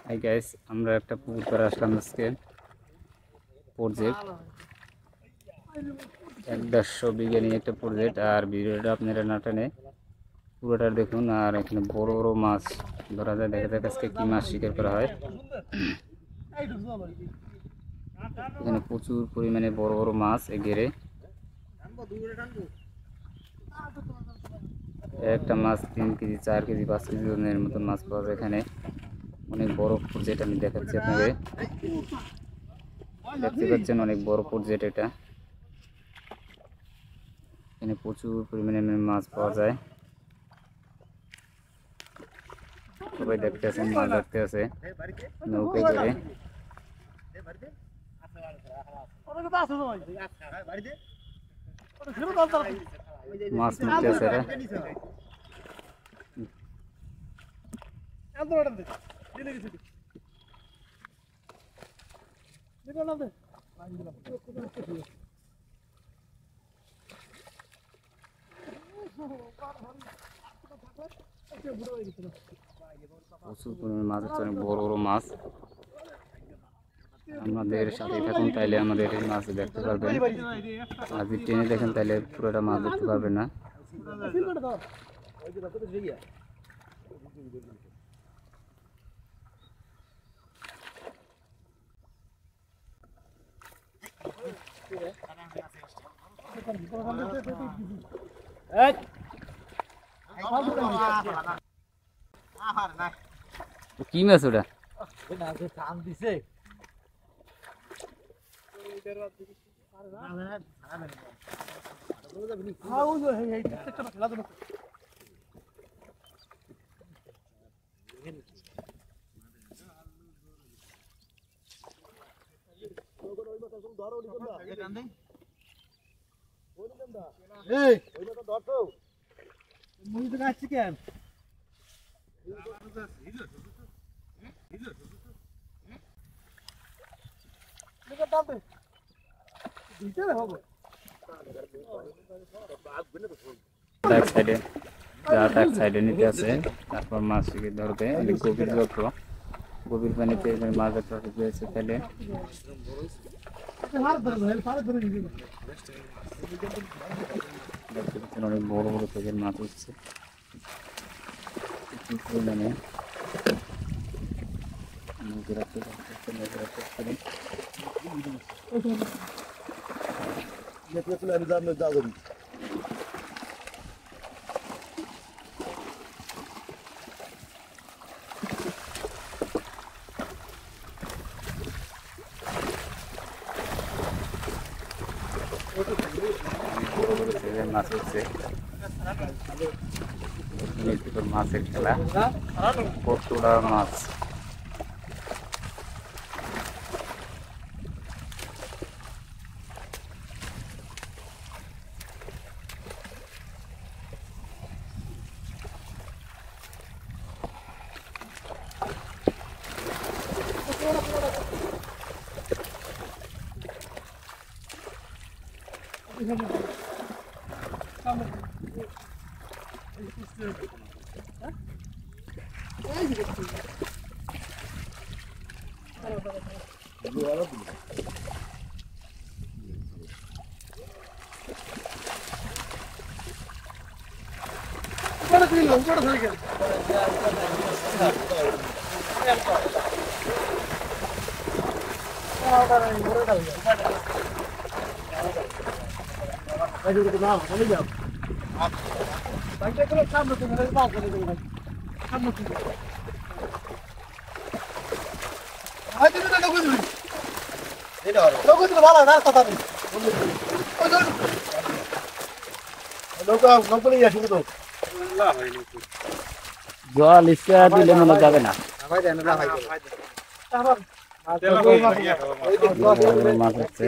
Hi guys, আমরা একটা পুকুর পাড়ে আসলাম আজকে। প্রজেক্ট 150 বিঘা নিয়ে একটা প্রজেক্ট। আর ভিডিওটা আপনারা না টেনে পুরোটা দেখুন। আর এখানে বড় বড় মাছ ধরা যায়, দেখা যাক আজকে কি মাছ শিকার করা হয়। এখানে প্রচুর পরিমাণে বড় বড় মাছ ঘেরে। একটা মাছ 3 কেজি 4 কেজি 5 কেজি ওজনের মতন মাছ পাওয়া যায় এখানে। অনেক বড় প্রজেক্ট, আমি দেখাচ্ছি আপনাকে। দেখতে পাচ্ছেন অনেক বড় প্রজেক্ট এটা। এখানে প্রচুর পরিমাণে মাছ পাওয়া যায়। সবাই দেখতে আছেন, মাছ ধরতে আছে নৌকা করে। মাছ মারতে আছে এরা। প্রচুর পরিমাণে মাছ হচ্ছে, অনেক বড় বড় মাছ। আমাদের সাথে থাকুন, তাইলে আমাদের এই মাছ দেখতে পারবেন। আর যদি টেনে দেখেন তাহলে পুরোটা মাছ দেখতে পারবেন না। কি মাছ ওটা? এক সাইডে নিতে আছে, তারপর মাছ ধরবে। অনেক গভীর যত গভীর পানিতে মাছ ধরতে পেয়েছে। তাহলে অনেক বড় বড় সাইজের মাছ উঠছে। মাছ হচ্ছে মাছের খেলা। কতটা মাছ! জল ইচ্ছা দিলে মনে যাবে না। মাছ হচ্ছে